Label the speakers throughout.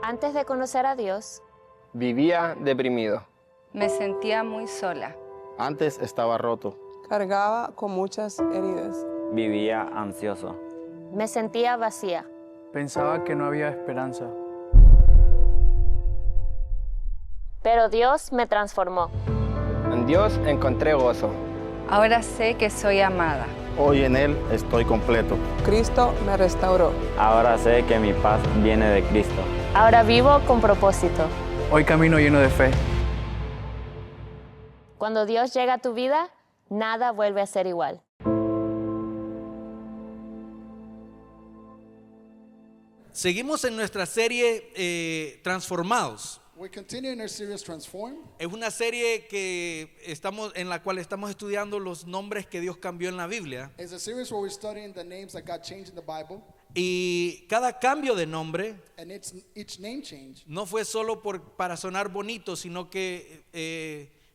Speaker 1: Antes de conocer a Dios,
Speaker 2: vivía deprimido.
Speaker 3: Me sentía muy sola.
Speaker 4: Antes estaba roto.
Speaker 5: Cargaba con muchas heridas.
Speaker 6: Vivía ansioso.
Speaker 1: me sentía vacía.
Speaker 7: Pensaba que no había esperanza.
Speaker 1: Pero Dios me transformó.
Speaker 2: En Dios encontré gozo.
Speaker 3: Ahora sé que soy amada.
Speaker 4: Hoy en Él estoy completo.
Speaker 5: Cristo me restauró.
Speaker 6: Ahora sé que mi paz viene de Cristo.
Speaker 1: Ahora vivo con propósito.
Speaker 7: Hoy camino lleno de fe.
Speaker 1: Cuando Dios llega a tu vida, nada vuelve a ser igual.
Speaker 8: Seguimos en nuestra serie Transformados.
Speaker 9: We continue in our series Transform.
Speaker 8: Es una serie en la cual estamos estudiando los nombres que Dios cambió en la Biblia.
Speaker 9: It's a series where we're studying the names that God changed in the Bible.
Speaker 8: Y cada cambio de nombre
Speaker 9: And each name change
Speaker 8: no fue solo para sonar bonito, sino que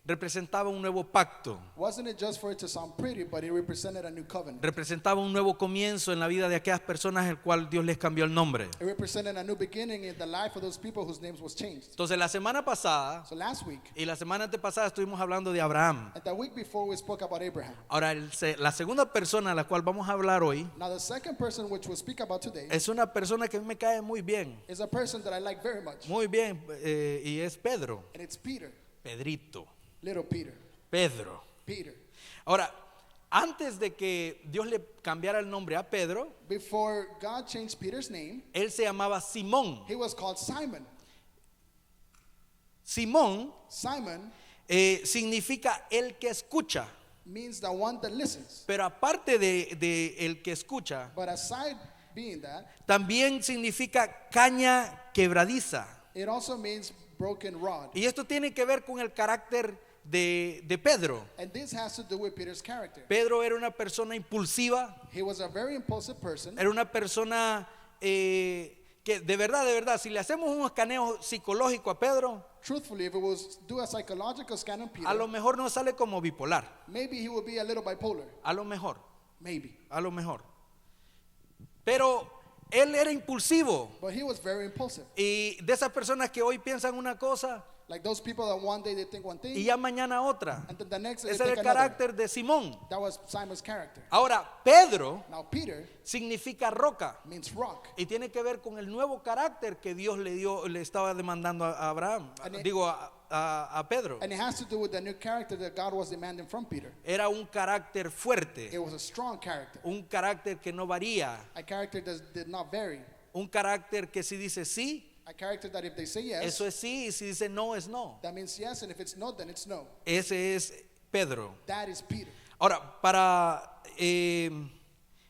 Speaker 8: representaba un nuevo pacto.
Speaker 9: wasn't it just for it to sound pretty, but it represented a new covenant.
Speaker 8: Representaba un nuevo comienzo en la vida de aquellas personas el cual Dios les cambió el nombre.
Speaker 9: It represented a new beginning in the life of those people whose names was changed.
Speaker 8: Entonces la semana pasada
Speaker 9: So last week
Speaker 8: y la semana antepasada estuvimos hablando de Abraham.
Speaker 9: and the week before we spoke about Abraham.
Speaker 8: Ahora la segunda persona a la cual vamos a hablar hoy
Speaker 9: Now the second person which we'll speak about today
Speaker 8: es una persona que a mí me cae muy bien.
Speaker 9: is a person that I like very much.
Speaker 8: Muy bien, y es Pedro,
Speaker 9: And it's Peter,
Speaker 8: Pedrito,
Speaker 9: little Peter.
Speaker 8: Pedro.
Speaker 9: Peter.
Speaker 8: Ahora, antes de que Dios le cambiara el nombre a Pedro,
Speaker 9: Before God changed Peter's name,
Speaker 8: él se llamaba Simón.
Speaker 9: he was called Simon.
Speaker 8: Simón
Speaker 9: Simon
Speaker 8: significa el que escucha,
Speaker 9: means the one that listens.
Speaker 8: pero aparte de el que escucha,
Speaker 9: But aside being that,
Speaker 8: también significa caña quebradiza.
Speaker 9: it also means broken rod.
Speaker 8: Y esto tiene que ver con el carácter de Pedro.
Speaker 9: And this has to do with Peter's character.
Speaker 8: Pedro era una persona impulsiva,
Speaker 9: He was a very impulsive person.
Speaker 8: era una persona que de verdad, si le hacemos un escaneo psicológico a Pedro,
Speaker 9: Truthfully, if it was do a psychological scan on Peter,
Speaker 8: a lo mejor no sale como bipolar,
Speaker 9: maybe he would be a little bipolar.
Speaker 8: a lo mejor.
Speaker 9: Maybe.
Speaker 8: Pero él era impulsivo
Speaker 9: But he was very impulsive.
Speaker 8: y de esas personas que hoy piensan una cosa
Speaker 9: Like those people that one day they think one thing,
Speaker 8: y ya mañana otra.
Speaker 9: and then the next day
Speaker 8: Ese
Speaker 9: they
Speaker 8: era
Speaker 9: think
Speaker 8: el
Speaker 9: another.
Speaker 8: carácter de Simón.
Speaker 9: That was Simon's character.
Speaker 8: Ahora, Pedro
Speaker 9: Now Peter
Speaker 8: significa roca
Speaker 9: means rock.
Speaker 8: y tiene que ver con el nuevo carácter que Dios le estaba demandando a Abraham, a Pedro.
Speaker 9: And it has to do with the new character that God was demanding from Peter.
Speaker 8: Era un carácter fuerte,
Speaker 9: It was a strong character.
Speaker 8: un carácter que no varía,
Speaker 9: A character that did not vary.
Speaker 8: un carácter que si dice sí,
Speaker 9: A character that if they say yes,
Speaker 8: eso es sí, y si dice no, es no.
Speaker 9: that means yes, and if it's no, then it's no.
Speaker 8: Ese es Pedro.
Speaker 9: That is Peter.
Speaker 8: Ahora, para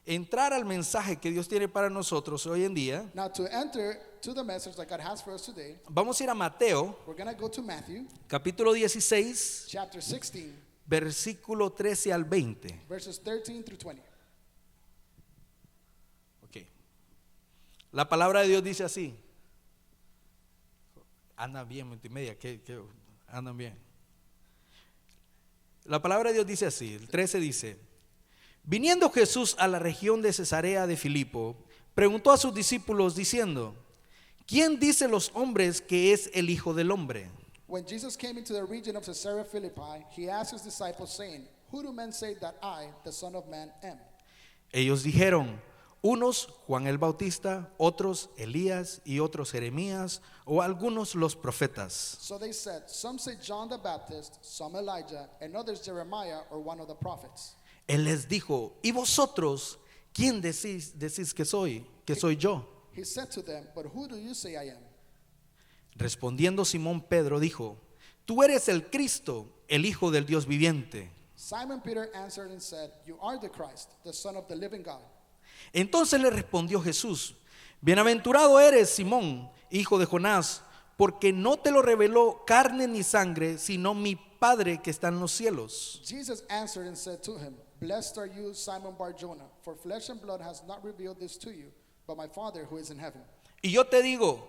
Speaker 8: entrar al mensaje que Dios tiene para nosotros hoy en día,
Speaker 9: Now to enter to the message that God has for us today,
Speaker 8: vamos a ir a Mateo,
Speaker 9: we're going to go to Matthew
Speaker 8: capítulo 16,
Speaker 9: chapter 16,
Speaker 8: versículo 13 al 20.
Speaker 9: verses 13 through 20.
Speaker 8: Okay. La palabra de Dios dice así. Andan bien, multimedia, que andan bien. La palabra de Dios dice así, el 13 dice: viniendo Jesús a la región de Cesarea de Filipo, preguntó a sus discípulos diciendo: ¿quién dice los hombres que es el Hijo del Hombre?
Speaker 9: When Jesus came into the region of Caesarea Philippi, he asked his disciples, saying, who do men say that I, the Son of Man, am?
Speaker 8: Ellos dijeron: unos Juan el Bautista, otros Elías y otros Jeremías o algunos los profetas.
Speaker 9: So they said, some say John the Baptist, some Elijah, and others Jeremiah or one of the prophets.
Speaker 8: Él les dijo: ¿y vosotros quién decís que soy yo?
Speaker 9: He said to them, but who do you say I am?
Speaker 8: Respondiendo Simón Pedro dijo: tú eres el Cristo, el Hijo del Dios viviente.
Speaker 9: Simon Peter answered and said, you are the Christ, the Son of the living God.
Speaker 8: Entonces le respondió Jesús: bienaventurado eres, Simón, hijo de Jonás, porque no te lo reveló carne ni sangre, sino mi Padre que está en los cielos.
Speaker 9: Jesus answered and said to him, blessed are you, Simon Bar-Jonah, for flesh and blood has not revealed this to you, but my Father who is in heaven.
Speaker 8: Y yo te digo: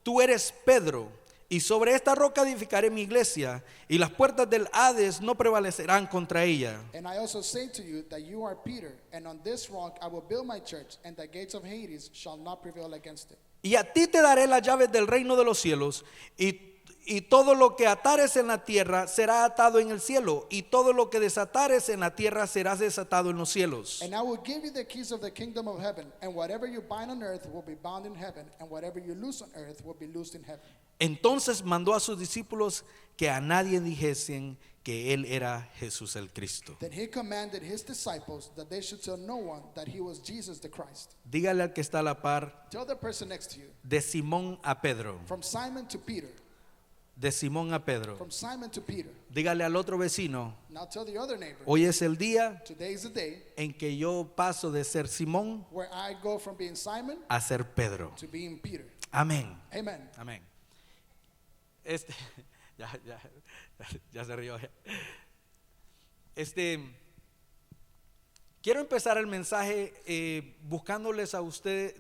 Speaker 8: tú eres Pedro, y sobre esta roca edificaré mi iglesia, y las puertas del Hades no prevalecerán contra ella.
Speaker 9: And I also say to you that you are Peter, and on this rock I will build my church, and the gates of Hades shall not prevail against it.
Speaker 8: Y a ti te daré las llaves del reino de los cielos, y todo lo que atares en la tierra será atado en el cielo, y todo lo que desatares en la tierra será desatado en los cielos.
Speaker 9: And I will give you the keys of the kingdom of heaven, and whatever you bind on earth will be bound in heaven, and whatever you loose on earth will be loosed in heaven.
Speaker 8: Entonces mandó a sus discípulos que a nadie dijesen que él era Jesús el Cristo.
Speaker 9: Then he commanded his disciples that they should tell no one that he was Jesus the Christ.
Speaker 8: Dígale al que está a la par,
Speaker 9: Tell the person next to you,
Speaker 8: de Simón a Pedro,
Speaker 9: from Simon to Peter,
Speaker 8: de Simón a Pedro.
Speaker 9: from Simon to Peter.
Speaker 8: Dígale al otro vecino,
Speaker 9: Now tell the other neighbor,
Speaker 8: hoy es el día
Speaker 9: today is the day
Speaker 8: en que yo paso de ser Simón
Speaker 9: where I go from being Simon
Speaker 8: a ser Pedro.
Speaker 9: to being Peter.
Speaker 8: Amén.
Speaker 9: Amen.
Speaker 8: Amén. Ya se rió. Quiero empezar el mensaje buscándoles a ustedes,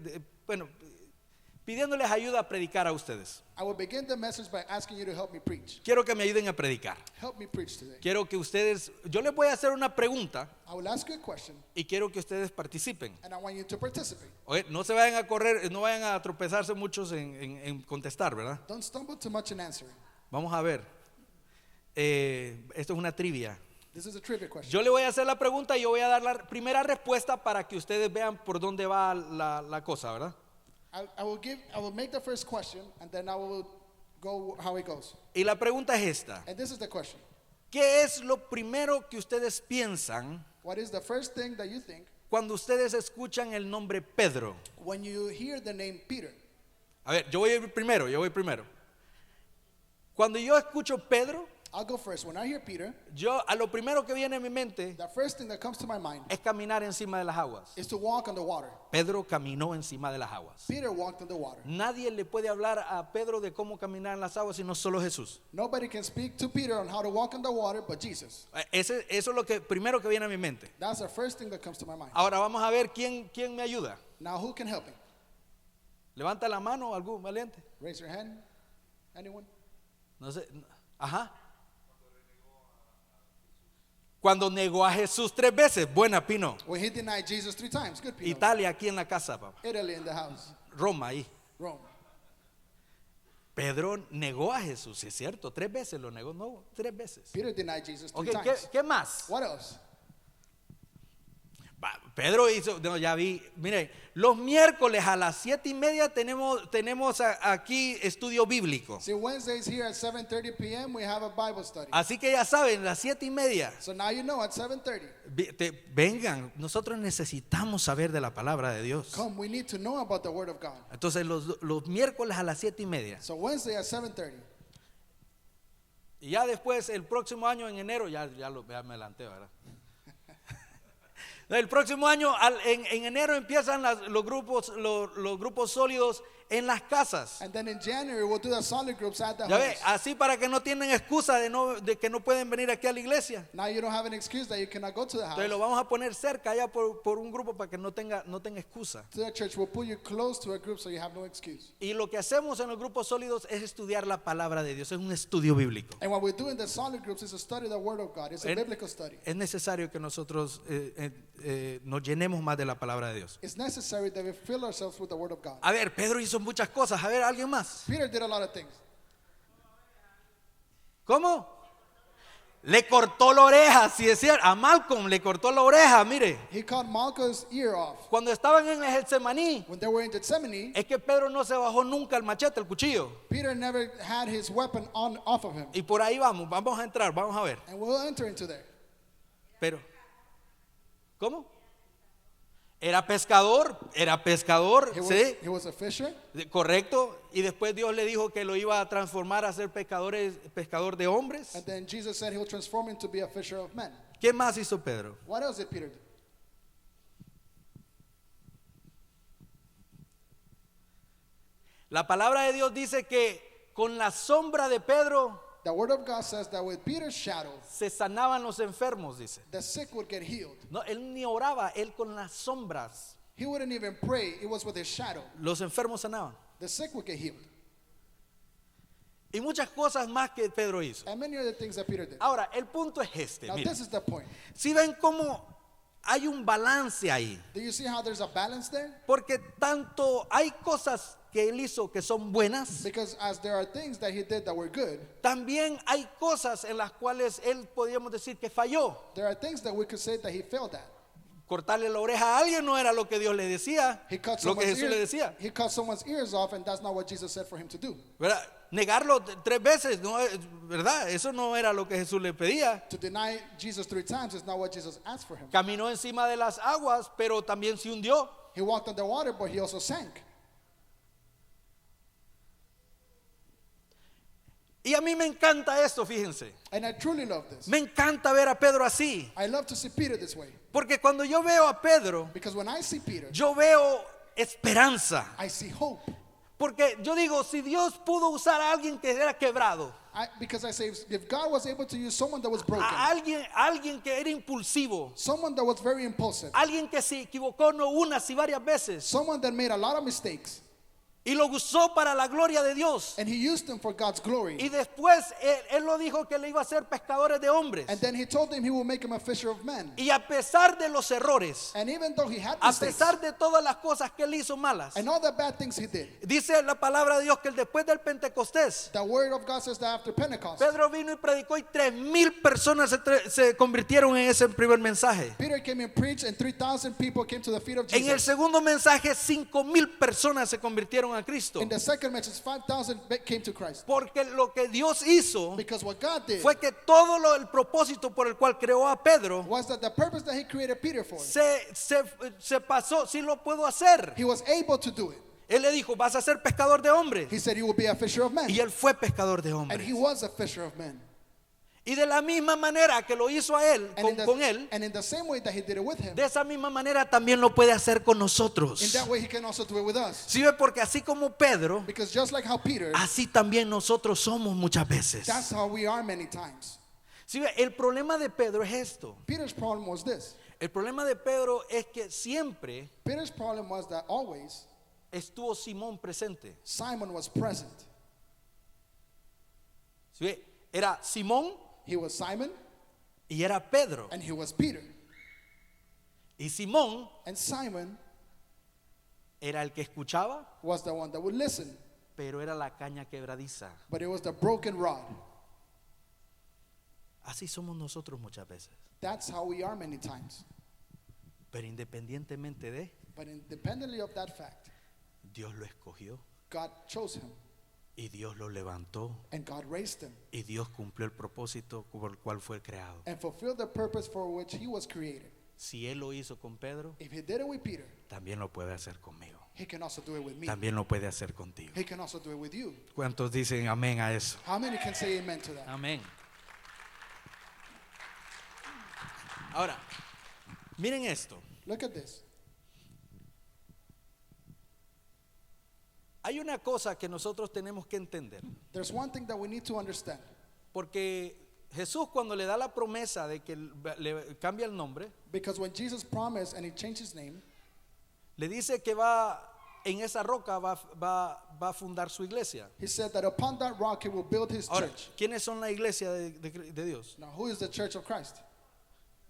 Speaker 8: pidiéndoles ayuda a predicar a ustedes.
Speaker 9: I will begin the message by asking you to help me preach.
Speaker 8: Quiero que me ayuden a predicar.
Speaker 9: Help me preach today.
Speaker 8: Quiero que ustedes, yo les voy a hacer una pregunta
Speaker 9: I will ask you a question,
Speaker 8: y quiero que ustedes participen.
Speaker 9: and I want you to participate.
Speaker 8: Oye, no se vayan a correr, no vayan a tropezarse muchos en contestar, ¿verdad?
Speaker 9: Don't stumble too much in answering.
Speaker 8: Vamos a ver. Esto es una trivia.
Speaker 9: This is a trivia question.
Speaker 8: Yo le voy a hacer la pregunta y yo voy a dar la primera respuesta para que ustedes vean por dónde va la cosa, ¿verdad?
Speaker 9: I will make the first question, and then I will go how it goes.
Speaker 8: Y la pregunta es esta.
Speaker 9: And this is the question.
Speaker 8: ¿Qué es lo primero que ustedes piensan
Speaker 9: What is the first thing that you think
Speaker 8: cuando ustedes escuchan el nombre Pedro?
Speaker 9: when you hear the name Peter?
Speaker 8: A ver, yo voy primero. Cuando yo escucho Pedro,
Speaker 9: I'll go first. When I hear Peter,
Speaker 8: a lo primero que viene a mi mente
Speaker 9: the first thing that comes to my mind
Speaker 8: es caminar encima de las aguas.
Speaker 9: is to walk on the water.
Speaker 8: Pedro caminó encima de las aguas.
Speaker 9: Peter walked on the water.
Speaker 8: Nadie le puede hablar a Pedro de cómo caminar en las aguas sino solo Jesús.
Speaker 9: Nobody can speak to Peter on how to walk on the water but Jesus.
Speaker 8: Eso es lo que primero que viene a mi mente.
Speaker 9: That's the first thing that comes to my mind.
Speaker 8: Ahora vamos a ver quién me ayuda.
Speaker 9: Now, who can help me?
Speaker 8: Levanta la mano algún valiente.
Speaker 9: Raise your hand. Anyone?
Speaker 8: No sé. Ajá. Cuando negó a Jesús 3 veces. Buena, Pino.
Speaker 9: When he denied Jesus 3 times. Good, Peter.
Speaker 8: Italia aquí en la casa, papá.
Speaker 9: Italy in the house.
Speaker 8: Roma ahí.
Speaker 9: Rome.
Speaker 8: Pedro negó a Jesús, sí es cierto. 3 veces lo negó. No, 3 veces.
Speaker 9: Peter denied Jesus 3
Speaker 8: Ok,
Speaker 9: times.
Speaker 8: ¿qué más?
Speaker 9: What else?
Speaker 8: Pedro hizo, no, ya vi, mire, los miércoles a las 7:30 tenemos aquí estudio bíblico.
Speaker 9: See, Wednesdays here at 7:30 p.m. we have a Bible study.
Speaker 8: Así que ya saben, las 7:30.
Speaker 9: So now you know at 7:30.
Speaker 8: Vengan, nosotros necesitamos saber de la palabra de Dios.
Speaker 9: Come, we need to know about the Word of God.
Speaker 8: Entonces los miércoles a las 7:30.
Speaker 9: So Wednesday at 7:30.
Speaker 8: Y ya después, el próximo año en enero, ya me adelanté, ¿verdad? El próximo año, en enero empiezan los grupos sólidos en las casas.
Speaker 9: And then in January we'll do the solid groups at the
Speaker 8: Ya ve,
Speaker 9: homes.
Speaker 8: así para que no tienen excusa de que no pueden venir aquí a la iglesia.
Speaker 9: Now you don't have an excuse that you cannot go to the
Speaker 8: Entonces lo
Speaker 9: house.
Speaker 8: vamos a poner cerca allá por un grupo para que no tenga excusa.
Speaker 9: To the church, we'll put you close to a group so you have no excuse.
Speaker 8: Y lo que hacemos en los grupos sólidos es estudiar la palabra de Dios, es un estudio bíblico.
Speaker 9: And what we do in the solid groups is to study the Word of God. It's a
Speaker 8: And-
Speaker 9: biblical study.
Speaker 8: Es necesario que nosotros nos llenemos más de la palabra de Dios.
Speaker 9: It's necessary that we fill ourselves with the Word of God.
Speaker 8: A ver, Pedro hizo muchas cosas. A ver, alguien más.
Speaker 9: Peter did a lot of things.
Speaker 8: ¿Cómo? Le cortó la oreja, si decía, a Malcolm le cortó la oreja, mire.
Speaker 9: He cut Malchus' ear off.
Speaker 8: Cuando estaban en el Getsemaní,
Speaker 9: When they were in Gethsemane,
Speaker 8: es que Pedro no se bajó nunca el machete, el cuchillo.
Speaker 9: Peter never had his weapon off of him.
Speaker 8: Y por ahí vamos a entrar, vamos a ver.
Speaker 9: And we'll enter into there.
Speaker 8: Pero, ¿cómo? Era pescador, ¿sí?
Speaker 9: He was a fisher.
Speaker 8: Correcto. Y después Dios le dijo que lo iba a transformar a ser pescador de hombres.
Speaker 9: And then Jesus said he'll transform him to be a fisher of men.
Speaker 8: ¿Qué más hizo Pedro?
Speaker 9: What else did Peter do?
Speaker 8: La palabra de Dios dice que con la sombra de Pedro
Speaker 9: The Word of God says that with Peter's shadow,
Speaker 8: se sanaban los enfermos, dice.
Speaker 9: the sick would get healed.
Speaker 8: No, él ni oraba, él con las sombras
Speaker 9: He wouldn't even pray. It was with his shadow.
Speaker 8: los enfermos sanaban.
Speaker 9: The sick would get healed.
Speaker 8: Y muchas cosas más que Pedro hizo.
Speaker 9: and many other things that Peter did.
Speaker 8: Ahora, el punto es este.
Speaker 9: Now,
Speaker 8: Mira,
Speaker 9: this is the point.
Speaker 8: si ven cómo hay un balance ahí.
Speaker 9: Do you see how there's a balance there?
Speaker 8: Porque tanto hay cosas que él hizo que son buenas,
Speaker 9: Because as there are things that he did that were good,
Speaker 8: también hay cosas en las cuales él podríamos decir que falló.
Speaker 9: there are things that we could say that he failed at.
Speaker 8: Cortarle la oreja a alguien no era lo que Dios le decía,
Speaker 9: He cut
Speaker 8: lo que
Speaker 9: someone's
Speaker 8: Jesús le decía.
Speaker 9: he cut someone's ears off, and that's not what Jesus said for him to do.
Speaker 8: ¿Verdad? Negarlo 3 veces, no, ¿verdad? Eso no era lo que Jesús le pedía.
Speaker 9: To deny Jesus 3 times is not what Jesus asked for him.
Speaker 8: Caminó encima de las aguas, pero también se hundió.
Speaker 9: He walked on the water, but he also sank.
Speaker 8: Y a mí me encanta esto, fíjense.
Speaker 9: And I truly love this.
Speaker 8: Me encanta ver a Pedro así.
Speaker 9: I love to see Peter this way.
Speaker 8: Porque cuando yo veo a Pedro,
Speaker 9: Because when I see Peter,
Speaker 8: yo veo esperanza.
Speaker 9: I see hope.
Speaker 8: Porque yo digo, si Dios pudo usar a alguien que era quebrado,
Speaker 9: Because I say, if God was able to use someone that was broken,
Speaker 8: a alguien que era impulsivo,
Speaker 9: someone that was very impulsive,
Speaker 8: alguien que se equivocó no unas y varias veces,
Speaker 9: someone that made a lot of mistakes,
Speaker 8: y lo usó para la gloria de Dios.
Speaker 9: and he used them for God's glory.
Speaker 8: Y después él lo dijo que le iba a hacer pescadores de hombres.
Speaker 9: And then he told them he will make him a fisher of men.
Speaker 8: Y a pesar de los errores,
Speaker 9: And even though he had
Speaker 8: a
Speaker 9: mistakes,
Speaker 8: pesar de todas las cosas que él hizo malas,
Speaker 9: and all the bad things he did,
Speaker 8: dice la palabra de Dios que después del Pentecostés,
Speaker 9: the word of God says that after Pentecost,
Speaker 8: Pedro vino y predicó y 3,000 personas se convirtieron en ese primer mensaje.
Speaker 9: Peter came and preached, and 3,000 people came to the feet of
Speaker 8: En el
Speaker 9: Jesus.
Speaker 8: segundo mensaje 5,000 personas se convirtieron a Cristo.
Speaker 9: In the second message, 5,000 came to Christ.
Speaker 8: Porque lo que Dios hizo
Speaker 9: Because what God did
Speaker 8: fue que todo el propósito por el cual creó a Pedro
Speaker 9: was that the purpose that he created Peter for,
Speaker 8: se pasó, sí lo puedo hacer.
Speaker 9: he was able to do it.
Speaker 8: Él le dijo, vas a ser pescador de hombres.
Speaker 9: He said he will be a fisher of men.
Speaker 8: Y él fue pescador de
Speaker 9: And
Speaker 8: hombres.
Speaker 9: he was a fisher of men.
Speaker 8: Y de la misma manera que lo hizo a él,
Speaker 9: And
Speaker 8: con él,
Speaker 9: and in the same way that he did it with him,
Speaker 8: de esa misma manera también lo puede hacer con
Speaker 9: in
Speaker 8: nosotros.
Speaker 9: that way he can also do it with us.
Speaker 8: ¿Sí ve? Porque así como Pedro,
Speaker 9: Because just like how Peter,
Speaker 8: así también nosotros somos muchas veces.
Speaker 9: that's how we are many times.
Speaker 8: ¿Sí ve? El problema de Pedro es esto.
Speaker 9: Peter's problem was this.
Speaker 8: El problema de Pedro es que siempre
Speaker 9: Peter's problem was that always
Speaker 8: estuvo Simón presente.
Speaker 9: Simon was present.
Speaker 8: ¿Sí ve? Era Simón
Speaker 9: He was Simon
Speaker 8: y era Pedro.
Speaker 9: and he was Peter.
Speaker 8: Y Simón
Speaker 9: And Simon
Speaker 8: era el que escuchaba,
Speaker 9: was the one that would listen,
Speaker 8: pero era la caña quebradiza.
Speaker 9: but it was the broken rod.
Speaker 8: Así somos nosotros muchas veces.
Speaker 9: That's how we are many times.
Speaker 8: Pero independientemente de,
Speaker 9: But independently of that fact,
Speaker 8: Dios lo escogió
Speaker 9: God chose him
Speaker 8: y Dios lo levantó
Speaker 9: and God raised him
Speaker 8: y Dios cumplió el propósito por el cual fue creado.
Speaker 9: and fulfilled the purpose for which he was created.
Speaker 8: Si Él lo hizo con Pedro,
Speaker 9: If he did it with Peter,
Speaker 8: también lo puede hacer conmigo.
Speaker 9: he can also do it with me.
Speaker 8: También lo puede hacer contigo.
Speaker 9: He can also do it with you.
Speaker 8: ¿Cuántos dicen amén a eso?
Speaker 9: How many can say amen to that?
Speaker 8: Amén. Ahora, miren esto.
Speaker 9: Look at this.
Speaker 8: Hay una cosa que nosotros tenemos que entender.
Speaker 9: There's one thing that we need to understand.
Speaker 8: Porque Jesús cuando le da la promesa de que le cambia el nombre,
Speaker 9: Because when Jesus promised and he changed his name,
Speaker 8: le dice que en esa roca va a fundar su iglesia.
Speaker 9: he said that upon that rock he will build his
Speaker 8: Ahora,
Speaker 9: church.
Speaker 8: ¿quiénes son la iglesia de Dios?
Speaker 9: Now, who is the church of Christ?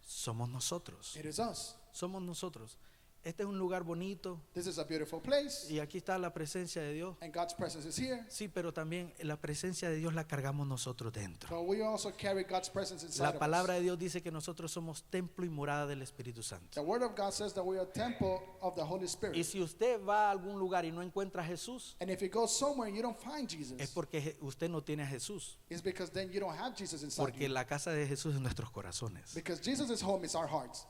Speaker 8: Somos nosotros.
Speaker 9: It is us.
Speaker 8: Somos nosotros. Este es un lugar bonito
Speaker 9: This is a beautiful place,
Speaker 8: y aquí está la presencia de Dios.
Speaker 9: and God's presence is here.
Speaker 8: Sí, pero también la presencia de Dios la cargamos nosotros dentro.
Speaker 9: But we also carry God's presence inside
Speaker 8: La
Speaker 9: of
Speaker 8: palabra
Speaker 9: us.
Speaker 8: de Dios dice que nosotros somos templo y morada del Espíritu Santo.
Speaker 9: The word of God says that we are a temple of the Holy
Speaker 8: Y
Speaker 9: Spirit.
Speaker 8: si usted va a algún lugar y no encuentra a Jesús,
Speaker 9: And if you go somewhere and you don't find
Speaker 8: es
Speaker 9: Jesus,
Speaker 8: porque usted no tiene a Jesús.
Speaker 9: it's because then you don't have Jesus inside
Speaker 8: Porque
Speaker 9: you.
Speaker 8: la casa de Jesús es nuestros corazones.
Speaker 9: Because Jesus' home is our hearts.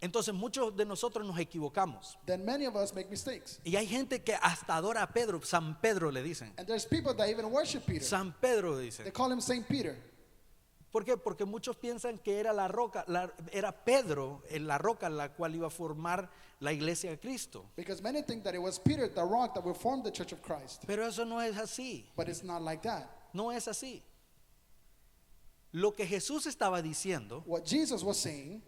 Speaker 8: Entonces muchos de nosotros nos equivocamos.
Speaker 9: Then many of us make mistakes.
Speaker 8: Y hay gente que hasta adora a Pedro, San Pedro le dicen.
Speaker 9: And there's people that even worship Peter.
Speaker 8: San Pedro le
Speaker 9: They
Speaker 8: dicen.
Speaker 9: call him Saint Peter.
Speaker 8: ¿Por qué? Porque muchos piensan que era la roca, era Pedro en la roca en la cual iba a formar la iglesia de Cristo.
Speaker 9: Because many think that it was Peter, the rock, that will form the church of Christ.
Speaker 8: Pero eso no es así.
Speaker 9: But it's not like that.
Speaker 8: No es así. Lo que Jesús estaba diciendo
Speaker 9: What Jesus was saying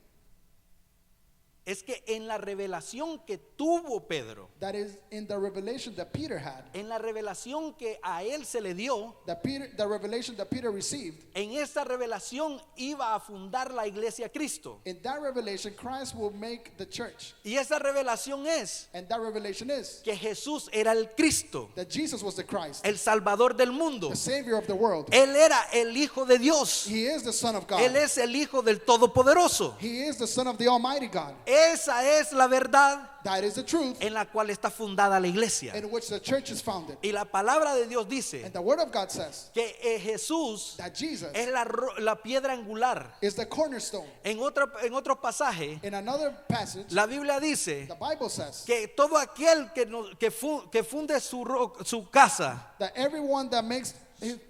Speaker 8: es que en la revelación que tuvo Pedro,
Speaker 9: that is in the revelation that Peter had,
Speaker 8: en la revelación que a él se le dio,
Speaker 9: the revelation that Peter received,
Speaker 8: en esa revelación iba a fundar la iglesia Cristo.
Speaker 9: in that revelation, Christ will make the church.
Speaker 8: Y esa revelación es
Speaker 9: And that revelation is
Speaker 8: que Jesús era el Cristo,
Speaker 9: that Jesus was the Christ,
Speaker 8: el Salvador del mundo.
Speaker 9: the Savior of the world.
Speaker 8: Él era el Hijo de Dios.
Speaker 9: He is the Son of God.
Speaker 8: Él es el Hijo del Todopoderoso.
Speaker 9: He is the Son of the Almighty God.
Speaker 8: Esa es la verdad
Speaker 9: That is the truth
Speaker 8: en la cual está fundada la iglesia.
Speaker 9: in which the church is founded.
Speaker 8: Y la palabra de Dios dice
Speaker 9: And the Word of God says
Speaker 8: que Jesús
Speaker 9: that Jesus
Speaker 8: es la piedra angular.
Speaker 9: is the cornerstone.
Speaker 8: En otro pasaje,
Speaker 9: In another passage,
Speaker 8: la Biblia dice
Speaker 9: the Bible says
Speaker 8: que todo aquel que funde su casa
Speaker 9: that everyone that makes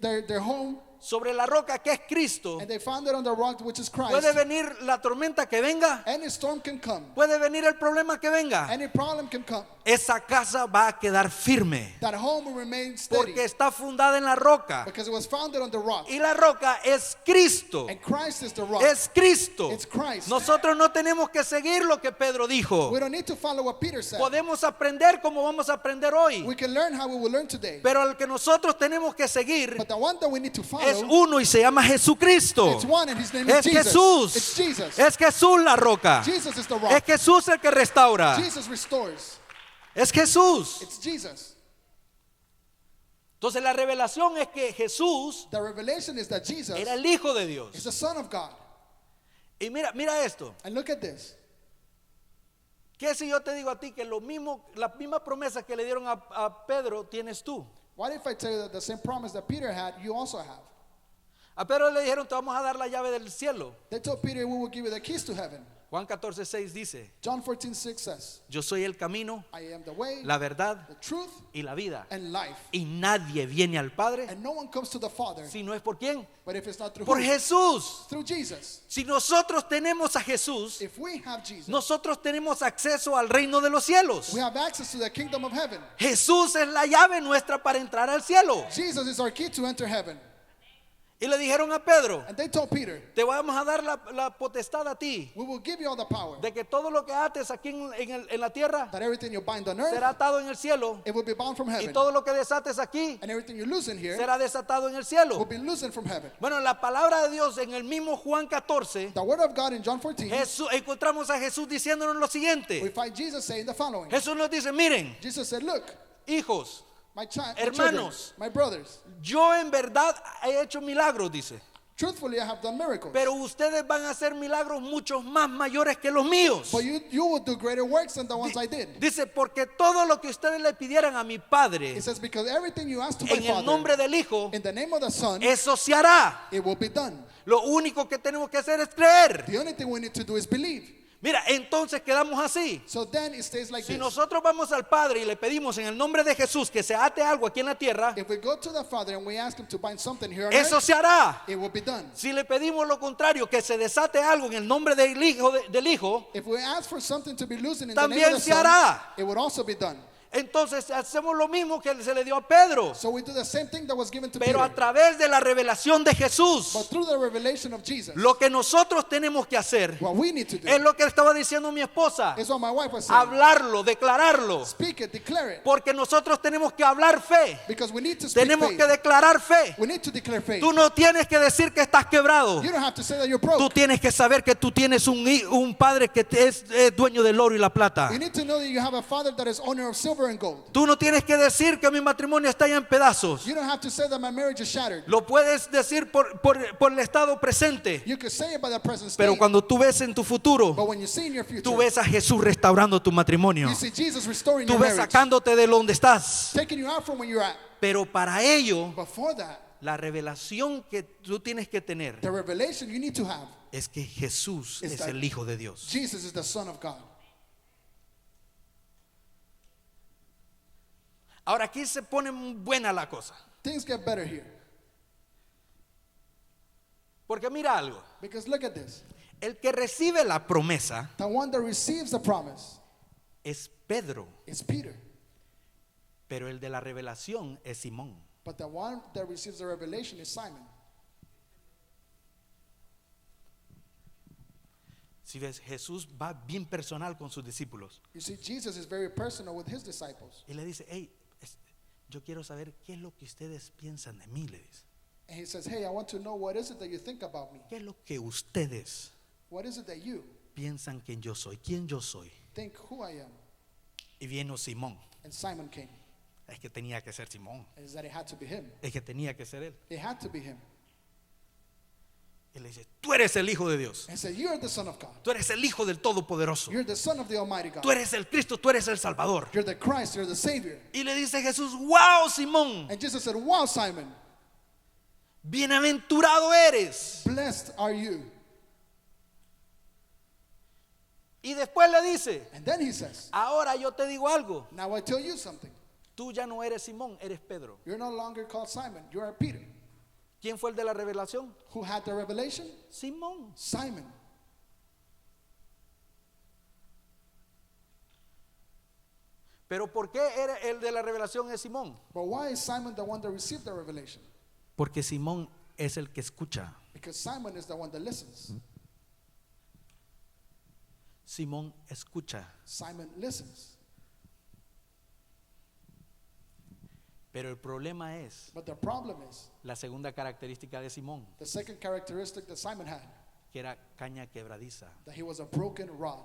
Speaker 9: their home
Speaker 8: sobre la roca que es Cristo,
Speaker 9: and they found it on the rock which is Christ,
Speaker 8: puede venir la tormenta que venga,
Speaker 9: any storm can come,
Speaker 8: puede venir el problema que venga,
Speaker 9: any problem can come,
Speaker 8: esa casa va a quedar firme
Speaker 9: that home will remain steady
Speaker 8: porque está fundada en la roca.
Speaker 9: because it was founded on the rock.
Speaker 8: Y la roca es Cristo.
Speaker 9: And Christ is the rock.
Speaker 8: Es Cristo.
Speaker 9: It's Christ.
Speaker 8: Nosotros no tenemos que seguir lo que Pedro dijo.
Speaker 9: We don't need to follow what Peter said.
Speaker 8: Podemos aprender como vamos a aprender hoy.
Speaker 9: We can learn how we will learn today.
Speaker 8: Pero el que nosotros tenemos que seguir
Speaker 9: But the one that we need to follow,
Speaker 8: es uno y se llama Jesucristo.
Speaker 9: it's one and his name
Speaker 8: Es
Speaker 9: is Jesus.
Speaker 8: Jesús.
Speaker 9: It's Jesus.
Speaker 8: Es Jesús la roca.
Speaker 9: Jesus is the
Speaker 8: Es
Speaker 9: rock.
Speaker 8: Jesús el que restaura.
Speaker 9: Jesus restores.
Speaker 8: Es Jesús.
Speaker 9: It's Jesus.
Speaker 8: Entonces la revelación es que Jesús
Speaker 9: The revelation is that Jesus
Speaker 8: era el Hijo de
Speaker 9: is
Speaker 8: Dios.
Speaker 9: the Son of God.
Speaker 8: Y mira esto.
Speaker 9: And look at this.
Speaker 8: ¿Qué si yo te digo a ti que la misma promesa que le dieron a Pedro tienes tú?
Speaker 9: What if I tell you that the same promise that Peter had, you also have?
Speaker 8: A Pedro le dijeron, te vamos a dar la llave del cielo.
Speaker 9: They told Peter, we will give you the keys to heaven.
Speaker 8: Juan 14:6 dice,
Speaker 9: John 14:6 says,
Speaker 8: yo soy el camino,
Speaker 9: I am the way,
Speaker 8: la verdad
Speaker 9: the truth,
Speaker 8: y la vida.
Speaker 9: and life.
Speaker 8: Y nadie viene al Padre
Speaker 9: And no one comes to the Father,
Speaker 8: si no es por quién.
Speaker 9: but if it's not through
Speaker 8: Por
Speaker 9: who?
Speaker 8: Jesús.
Speaker 9: Through Jesus.
Speaker 8: Si nosotros tenemos a Jesús,
Speaker 9: If we have Jesus,
Speaker 8: nosotros tenemos acceso al reino de los cielos.
Speaker 9: we have access to the kingdom of heaven.
Speaker 8: Jesús es la llave nuestra para entrar al cielo.
Speaker 9: Jesus is our key to enter heaven.
Speaker 8: Y le dijeron a Pedro,
Speaker 9: And they told Peter,
Speaker 8: te vamos a dar la potestad a ti
Speaker 9: we will give you all the power,
Speaker 8: de que todo lo que ates aquí en la tierra
Speaker 9: that everything you bind on earth,
Speaker 8: será atado en el cielo,
Speaker 9: it will be bound from
Speaker 8: y
Speaker 9: heaven.
Speaker 8: todo lo que desates aquí
Speaker 9: And everything you loosen here
Speaker 8: será desatado en el
Speaker 9: will
Speaker 8: cielo.
Speaker 9: be loosened from heaven.
Speaker 8: Bueno, la palabra de Dios en el mismo Juan 14,
Speaker 9: The word of God in John 14,
Speaker 8: encontramos a Jesús diciéndonos lo
Speaker 9: we
Speaker 8: siguiente.
Speaker 9: find Jesus saying the following.
Speaker 8: Jesús nos dice, miren,
Speaker 9: Jesus said, look,
Speaker 8: hijos,
Speaker 9: my children,
Speaker 8: Hermanos.
Speaker 9: my brothers,
Speaker 8: yo en verdad he hecho milagros, dice.
Speaker 9: truthfully I have done miracles.
Speaker 8: Pero ustedes van a hacer milagros muchos más mayores que los míos.
Speaker 9: But you will do greater works than the ones I did.
Speaker 8: Dice, porque todo lo que ustedes le pidieran a mi Padre
Speaker 9: It says, because everything you ask to my
Speaker 8: en el
Speaker 9: Father,
Speaker 8: nombre del Hijo,
Speaker 9: in the name of the Son,
Speaker 8: eso se hará.
Speaker 9: it will be done.
Speaker 8: Lo único que tenemos que hacer es creer.
Speaker 9: The only thing we need to do is believe.
Speaker 8: Mira, entonces quedamos así.
Speaker 9: So then it stays like
Speaker 8: Si
Speaker 9: this.
Speaker 8: nosotros vamos al Padre y le pedimos en el nombre de Jesús que se ate algo aquí en la tierra,
Speaker 9: If we go to the Father and we ask him to bind something here on
Speaker 8: eso
Speaker 9: earth,
Speaker 8: se hará.
Speaker 9: it will be done.
Speaker 8: Si le pedimos lo contrario, que se desate algo en el nombre del Hijo,
Speaker 9: If we ask for something to be loosened in the name
Speaker 8: también
Speaker 9: of the
Speaker 8: se
Speaker 9: Son,
Speaker 8: hará.
Speaker 9: it would also be done.
Speaker 8: Entonces hacemos lo mismo que se le dio a Pedro,
Speaker 9: So we do the same thing that was given to
Speaker 8: pero a
Speaker 9: Peter.
Speaker 8: través de la revelación de Jesús.
Speaker 9: But through the revelation of Jesus,
Speaker 8: Lo que nosotros tenemos que hacer
Speaker 9: what we need to do
Speaker 8: es lo que estaba diciendo mi esposa,
Speaker 9: is what my wife was saying.
Speaker 8: hablarlo, declararlo,
Speaker 9: Speak it, declare it.
Speaker 8: porque nosotros tenemos que hablar fe,
Speaker 9: Because we need to speak
Speaker 8: tenemos
Speaker 9: faith.
Speaker 8: que declarar fe.
Speaker 9: We need to declare faith.
Speaker 8: Tú no tienes que decir que estás quebrado,
Speaker 9: You don't have to say that you're
Speaker 8: tú
Speaker 9: broke.
Speaker 8: tienes que saber que tú tienes un padre que es dueño del oro y la plata.
Speaker 9: You need to know that you have a Father that is owner of silver and gold.
Speaker 8: Tú no tienes que decir que mi matrimonio está ya en pedazos,
Speaker 9: You don't have to say that my marriage is shattered.
Speaker 8: lo puedes decir por el estado presente,
Speaker 9: You can say it by the present
Speaker 8: pero
Speaker 9: state.
Speaker 8: cuando tú ves en tu futuro,
Speaker 9: But when you see in your future,
Speaker 8: tú ves a Jesús restaurando tu matrimonio,
Speaker 9: you see Jesus restoring
Speaker 8: tú
Speaker 9: your
Speaker 8: ves
Speaker 9: marriage,
Speaker 8: sacándote de donde estás.
Speaker 9: taking you out from where you're at.
Speaker 8: Pero para ello,
Speaker 9: Before that,
Speaker 8: la revelación que tú tienes que tener
Speaker 9: the revelation you need to have
Speaker 8: es que Jesús
Speaker 9: is
Speaker 8: es
Speaker 9: that
Speaker 8: el Hijo de Dios.
Speaker 9: Jesus is the Son of God.
Speaker 8: Ahora aquí se pone buena la cosa,
Speaker 9: Things get better here.
Speaker 8: porque mira algo,
Speaker 9: Because look at this.
Speaker 8: el que recibe la promesa
Speaker 9: The one that receives the promise
Speaker 8: es Pedro,
Speaker 9: is Peter.
Speaker 8: pero el de la revelación es Simón.
Speaker 9: But the one that receives the revelation is Simon.
Speaker 8: Si ves, Jesús va bien personal con sus discípulos
Speaker 9: You see, Jesus is very personal with his disciples.
Speaker 8: y le dice, hey, yo quiero saber qué es lo que ustedes piensan de mí, le dice.
Speaker 9: And he says, hey, I want to know what is it that you think about me?
Speaker 8: ¿Qué es lo que ustedes
Speaker 9: What is it that you
Speaker 8: piensan que yo soy? ¿Quién yo soy?
Speaker 9: think who I am?
Speaker 8: Y vino Simón.
Speaker 9: And Simon came.
Speaker 8: Es que tenía que ser Simón.
Speaker 9: And is that it had to be him.
Speaker 8: Es que tenía que ser él.
Speaker 9: It had to be him.
Speaker 8: Y le dice, tú eres el Hijo de Dios.
Speaker 9: And said, you're the Son of God.
Speaker 8: Tú eres el Hijo del Todopoderoso.
Speaker 9: You're the Son of the Almighty God.
Speaker 8: Tú eres el Cristo, tú eres el Salvador.
Speaker 9: You're the Christ, you're the Savior.
Speaker 8: Y le dice Jesús, wow, Simón,
Speaker 9: And Jesus said, wow, Simon,
Speaker 8: bienaventurado eres.
Speaker 9: blessed are you.
Speaker 8: Y después le dice,
Speaker 9: And then he says,
Speaker 8: ahora yo te digo algo.
Speaker 9: now I tell you something.
Speaker 8: Tú ya no eres Simón, eres Pedro.
Speaker 9: You're no longer called Simon, you are Peter.
Speaker 8: ¿Quién fue el de la revelación?
Speaker 9: Who had the revelation?
Speaker 8: Simón.
Speaker 9: Simon.
Speaker 8: Pero ¿por qué era el de la revelación es Simón?
Speaker 9: But why is Simon the one that received the revelation?
Speaker 8: Porque Simón es el que escucha.
Speaker 9: Because Simon is the one that listens.
Speaker 8: Simón escucha.
Speaker 9: Simon listens.
Speaker 8: Pero el problema es
Speaker 9: But the problem is,
Speaker 8: la segunda característica de Simón,
Speaker 9: the second characteristic that Simon had,
Speaker 8: que era caña quebradiza.
Speaker 9: that he was a broken rod.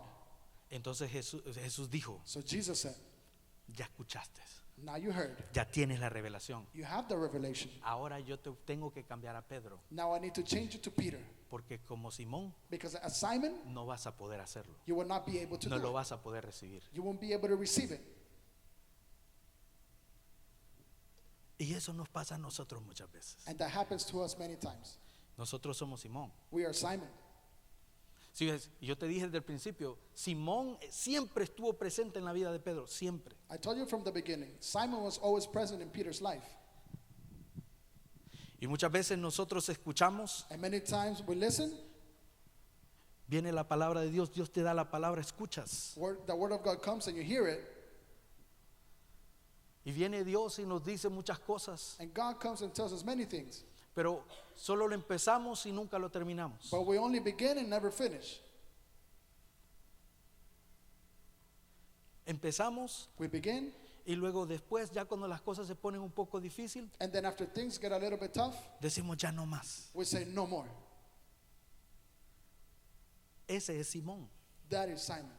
Speaker 8: Entonces Jesús dijo,
Speaker 9: So Jesus said,
Speaker 8: ya escuchaste,
Speaker 9: now you heard,
Speaker 8: ya tienes la revelación.
Speaker 9: you have the revelation.
Speaker 8: Ahora yo te tengo que cambiar a Pedro,
Speaker 9: Now I need to change it to Peter.
Speaker 8: porque como Simón
Speaker 9: Because as Simon,
Speaker 8: no vas a poder hacerlo,
Speaker 9: you will not be able to
Speaker 8: no
Speaker 9: do
Speaker 8: lo
Speaker 9: it.
Speaker 8: vas a poder recibir.
Speaker 9: You won't be able to receive it.
Speaker 8: Y eso nos pasa a nosotros muchas veces.
Speaker 9: And that happens to us many times.
Speaker 8: Nosotros somos Simón.
Speaker 9: We are Simon.
Speaker 8: Si ves, yo te dije desde el principio, Simón siempre estuvo presente en la vida de Pedro, siempre.
Speaker 9: I told you from the beginning, Simon was always present in Peter's life.
Speaker 8: Y muchas veces nosotros escuchamos,
Speaker 9: And many times we listen,
Speaker 8: viene la palabra de Dios, Dios te da la palabra, escuchas.
Speaker 9: the word of God comes and you hear it,
Speaker 8: Y viene Dios y nos dice muchas cosas,
Speaker 9: and God comes and tells us many things.
Speaker 8: pero solo lo empezamos y nunca lo terminamos.
Speaker 9: But we only begin and never finish.
Speaker 8: Empezamos
Speaker 9: We begin,
Speaker 8: y luego después, ya cuando las cosas se ponen un poco difícil,
Speaker 9: and then after things get a little bit tough,
Speaker 8: decimos ya no más.
Speaker 9: we say no more.
Speaker 8: Ese es Simón.
Speaker 9: That is Simon.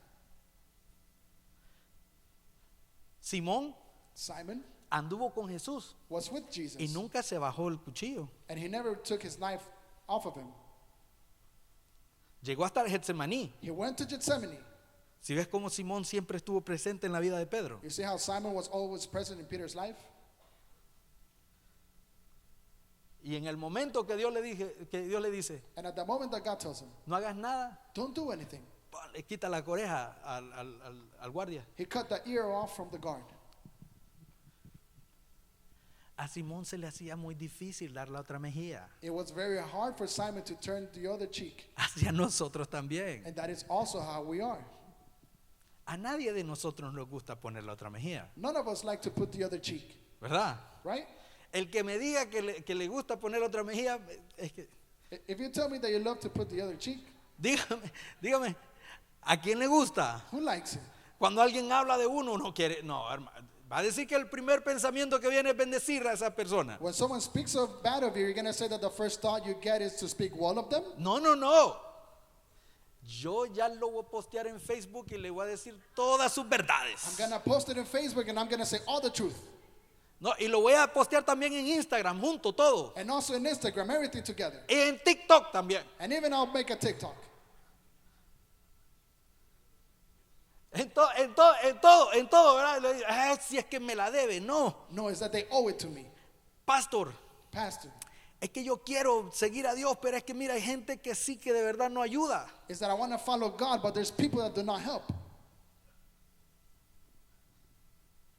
Speaker 8: Simón
Speaker 9: Simon
Speaker 8: anduvo con Jesús
Speaker 9: was with Jesus,
Speaker 8: y nunca se bajó el cuchillo.
Speaker 9: and he never took his knife off of him.
Speaker 8: Llegó hasta el Getsemaní.
Speaker 9: He went to Gethsemane.
Speaker 8: Si ves cómo Simón siempre estuvo presente en la vida de Pedro.
Speaker 9: You see how Simon was always present in Peter's life?
Speaker 8: Y en el momento que Dios le dice,
Speaker 9: And at the moment that God tells him,
Speaker 8: no hagas nada,
Speaker 9: don't do anything,
Speaker 8: le quita la oreja al guardia.
Speaker 9: he cut the ear off from the guard.
Speaker 8: A Simón se le hacía muy difícil dar la otra mejilla.
Speaker 9: It was very hard for Simon to turn the other cheek.
Speaker 8: Hacia nosotros también.
Speaker 9: And that is also how we are.
Speaker 8: A nadie de nosotros nos gusta poner la otra mejilla,
Speaker 9: None of us like to put the other cheek,
Speaker 8: ¿verdad?
Speaker 9: right?
Speaker 8: El que me diga que le gusta poner la otra mejilla, es que,
Speaker 9: If you tell me that you love to put the other cheek,
Speaker 8: dígame, ¿a quién le gusta?
Speaker 9: who likes it?
Speaker 8: Cuando alguien habla de uno quiere, no, hermano, va a decir que el primer pensamiento que viene es bendecir a esa persona.
Speaker 9: When someone speaks of bad of you, you're going to say that the first thought you get is to speak well of them?
Speaker 8: No. Yo ya lo voy a postear en Facebook y le voy a decir todas sus
Speaker 9: I'm
Speaker 8: verdades.
Speaker 9: going to post it in Facebook and I'm going to say all the truth.
Speaker 8: No, y lo voy a postear también en Instagram, junto, todo.
Speaker 9: And also in Instagram, everything together.
Speaker 8: Y en TikTok también.
Speaker 9: And even I'll make a TikTok.
Speaker 8: En todo, ¿verdad? Le digo, si es que me la debe. No,
Speaker 9: No, it's that they owe it to me.
Speaker 8: pastor,
Speaker 9: Pastor,
Speaker 8: es que yo quiero seguir a Dios, pero es que mira, hay gente que sí que de verdad no ayuda.
Speaker 9: is that I want to follow God, but there's people that do not help.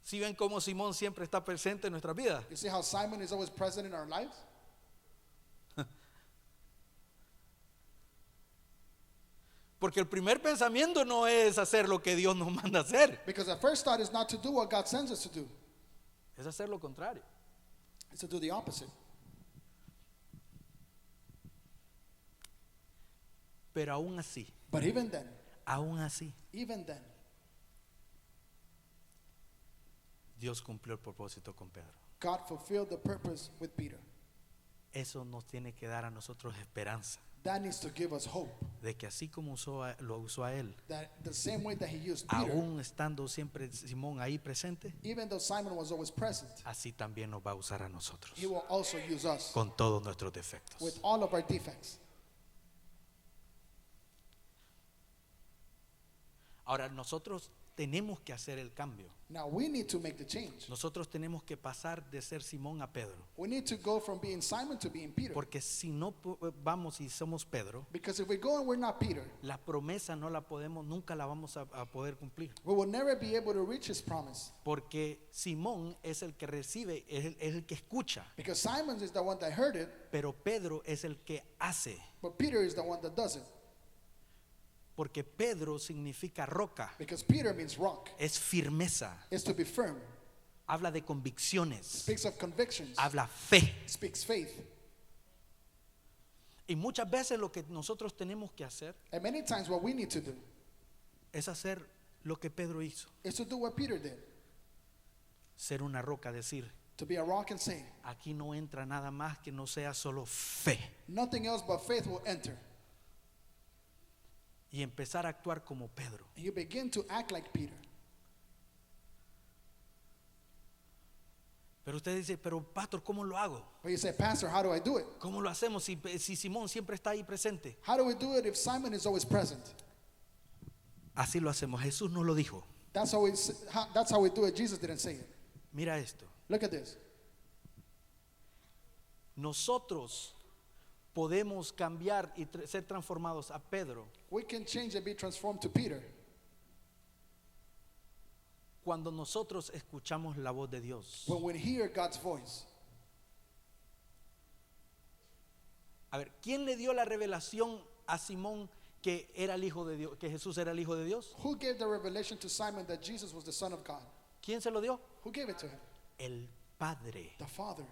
Speaker 8: Si ven cómo Simón siempre está presente en nuestras vidas.
Speaker 9: You see how Simon is always present in our lives?
Speaker 8: Porque el primer pensamiento no es hacer lo que Dios nos manda hacer,
Speaker 9: Because the first thought is not to do what God sends us to do.
Speaker 8: es hacer lo contrario.
Speaker 9: It's to do the opposite.
Speaker 8: Pero aún así,
Speaker 9: But even then,
Speaker 8: aún así,
Speaker 9: even then,
Speaker 8: Dios cumplió el propósito con Pedro.
Speaker 9: God fulfilled the purpose with Peter.
Speaker 8: Eso nos tiene que dar a nosotros esperanza
Speaker 9: That needs to give us hope
Speaker 8: de que así como lo usó a él,
Speaker 9: that the same way that he used Peter,
Speaker 8: aún estando siempre Simón ahí presente,
Speaker 9: even though Simon was always present,
Speaker 8: así también nos va a usar a nosotros
Speaker 9: he will also use us
Speaker 8: con todos nuestros defectos.
Speaker 9: with all of our defects.
Speaker 8: Ahora nosotros tenemos que hacer el cambio.
Speaker 9: Now we need to make the change.
Speaker 8: Nosotros tenemos que pasar de ser Simón a Pedro.
Speaker 9: We need to go from being Simon to being Peter.
Speaker 8: Porque si no vamos y somos Pedro,
Speaker 9: Because if we go and we're not Peter,
Speaker 8: la promesa no la podemos, nunca la vamos a poder cumplir.
Speaker 9: we will never be able to reach his promise.
Speaker 8: Porque Simón es el que recibe, es el que escucha,
Speaker 9: Because Simon is the one that heard it,
Speaker 8: pero Pedro es el que hace.
Speaker 9: but Peter is the one that does it.
Speaker 8: Porque Pedro significa roca,
Speaker 9: Because Peter means rock.
Speaker 8: es firmeza,
Speaker 9: It's to be firm.
Speaker 8: habla de convicciones,
Speaker 9: Speaks of convictions.
Speaker 8: habla fe.
Speaker 9: Speaks faith.
Speaker 8: Y muchas veces lo que nosotros tenemos que hacer
Speaker 9: And many times what we need to do
Speaker 8: es hacer lo que Pedro hizo,
Speaker 9: is to do what Peter did.
Speaker 8: ser una roca, decir,
Speaker 9: To be a rock and say,
Speaker 8: aquí no entra nada más que no sea solo fe.
Speaker 9: nothing else but faith will enter.
Speaker 8: Y empezar a actuar como Pedro.
Speaker 9: And you begin to act like Peter.
Speaker 8: Pero usted dice, pero pastor, ¿cómo lo hago?
Speaker 9: But you say, Pastor, how do I do it?
Speaker 8: ¿Cómo lo hacemos si Simón siempre está ahí presente?
Speaker 9: How do we do it if Simon is always present?
Speaker 8: Así lo hacemos. Jesús nos lo dijo.
Speaker 9: That's how we do it. Jesus didn't say it.
Speaker 8: Mira esto.
Speaker 9: Look at this.
Speaker 8: Nosotros podemos cambiar y ser transformados a Pedro
Speaker 9: We can change and be transformed to Peter
Speaker 8: cuando nosotros escuchamos la voz de Dios.
Speaker 9: when we hear God's voice.
Speaker 8: A ver, ¿quién le dio la revelación a Simón que era el hijo de Dios, que Jesús era el hijo de Dios?
Speaker 9: Who gave the revelation to Simon that Jesus was the Son of God?
Speaker 8: ¿Quién se lo dio?
Speaker 9: Who gave it to him?
Speaker 8: El Padre.
Speaker 9: The Father.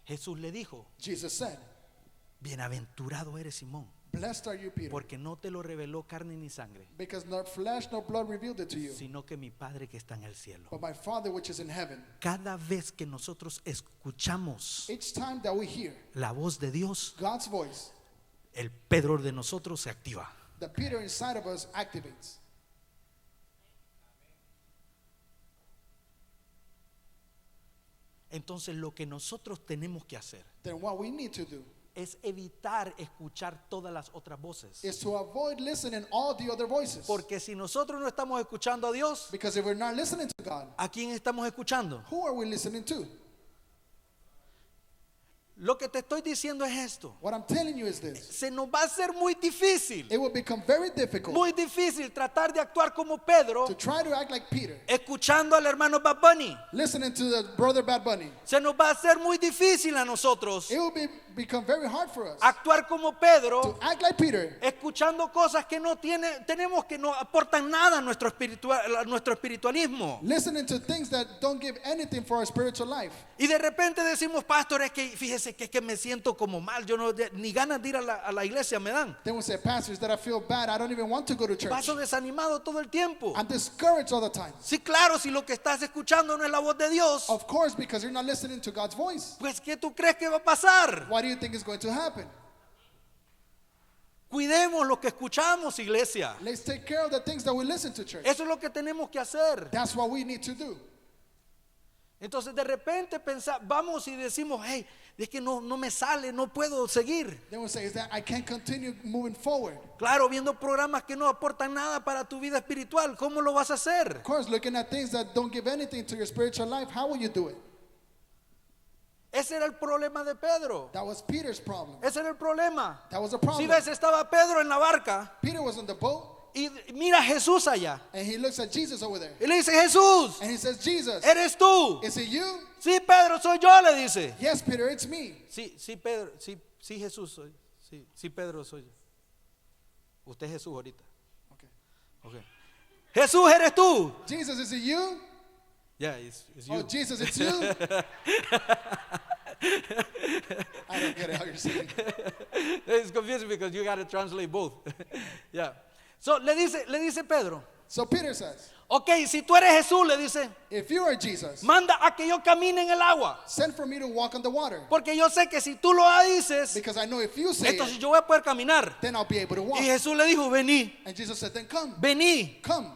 Speaker 8: Jesús le dijo,
Speaker 9: Jesus said,
Speaker 8: bienaventurado eres Simón,
Speaker 9: blessed are you, Peter,
Speaker 8: porque no te lo reveló carne ni sangre,
Speaker 9: because not flesh nor blood revealed it to you,
Speaker 8: sino que mi Padre que está en el cielo.
Speaker 9: but my Father which is in heaven.
Speaker 8: Cada vez que nosotros escuchamos
Speaker 9: Each time that we hear
Speaker 8: la voz de Dios,
Speaker 9: God's voice,
Speaker 8: el Pedro de nosotros se activa.
Speaker 9: the Peter inside of us activates.
Speaker 8: Entonces lo que nosotros tenemos que hacer
Speaker 9: Then what we need to do
Speaker 8: es evitar escuchar todas las otras voces.
Speaker 9: is to avoid listening all the other voices.
Speaker 8: Porque si nosotros no estamos escuchando a Dios,
Speaker 9: Because if we're not listening to God,
Speaker 8: ¿a quién estamos escuchando?
Speaker 9: who are we listening to?
Speaker 8: Lo que te estoy diciendo es esto.
Speaker 9: What I'm telling you is this.
Speaker 8: Se nos va a hacer muy difícil,
Speaker 9: It will become very difficult
Speaker 8: tratar de actuar como Pedro,
Speaker 9: to try to act like Peter,
Speaker 8: escuchando al hermano Bad Bunny.
Speaker 9: listening to the brother Bad Bunny.
Speaker 8: Se nos va a hacer muy difícil a nosotros
Speaker 9: It will become very hard for us
Speaker 8: actuar como Pedro,
Speaker 9: to act like Peter,
Speaker 8: escuchando cosas que tenemos que no aportan nada a nuestro espiritualismo.
Speaker 9: listening to things that don't give anything for our spiritual life.
Speaker 8: Y de repente decimos, pastor, es que fíjese que es que me siento como mal, yo no, ni ganas de ir a la iglesia me dan.
Speaker 9: Then we say, pastors, that I feel bad. I don't even want to go to church.
Speaker 8: Paso desanimado todo el tiempo.
Speaker 9: I'm discouraged all the time.
Speaker 8: Sí, claro, si lo que estás escuchando no es la voz de Dios,
Speaker 9: Of course, because you're not listening to God's voice.
Speaker 8: pues ¿qué tú crees que va a pasar?
Speaker 9: What do you think is going to happen?
Speaker 8: Cuidemos lo que escuchamos, iglesia.
Speaker 9: Let's take care of the things that we listen to, church.
Speaker 8: Eso es lo que tenemos que hacer.
Speaker 9: That's what we need to do.
Speaker 8: Entonces de repente vamos y decimos, hey, es que no me sale, no puedo seguir.
Speaker 9: Then we say, is that I can't continue moving forward.
Speaker 8: Claro, viendo programas que no aportan nada para tu vida espiritual, ¿cómo lo vas a hacer?
Speaker 9: Of course, looking at things that don't give anything to your spiritual life, how will you do it?
Speaker 8: Ese era el problema de Pedro.
Speaker 9: That was Peter's problem.
Speaker 8: Ese era el problema.
Speaker 9: That was the
Speaker 8: Si
Speaker 9: problem.
Speaker 8: ves, estaba Pedro en la barca
Speaker 9: Peter was on the boat,
Speaker 8: y mira a Jesús allá.
Speaker 9: and he looks at Jesus over there.
Speaker 8: Y le dice, Jesús,
Speaker 9: And he says, Jesus,
Speaker 8: ¿eres tú?
Speaker 9: is it you?
Speaker 8: Sí, Pedro, soy yo, le dice.
Speaker 9: Yes, Peter, it's me.
Speaker 8: Sí, Pedro, sí, Jesús soy. Sí, Pedro soy yo. Usted es Jesús ahorita. Okay. Jesús, ¿eres tú?
Speaker 9: Jesus, is it you?
Speaker 8: Yeah, it's you.
Speaker 9: Oh, Jesus, it's you? I don't get it how you're saying it.
Speaker 8: It's confusing because you got to translate both. Yeah. Le dice Pedro,
Speaker 9: So Peter says,
Speaker 8: ok, si tú eres Jesús, le dice,
Speaker 9: if you are Jesus,
Speaker 8: manda a que yo camine en el agua.
Speaker 9: send for me to walk on the water.
Speaker 8: Porque yo sé que si tú lo dices,
Speaker 9: Because I know if you say
Speaker 8: entonces
Speaker 9: it,
Speaker 8: yo voy a poder caminar.
Speaker 9: then I'll be able to walk.
Speaker 8: Y Jesús le dijo, vení,
Speaker 9: And Jesus said, then come,
Speaker 8: vení.
Speaker 9: come.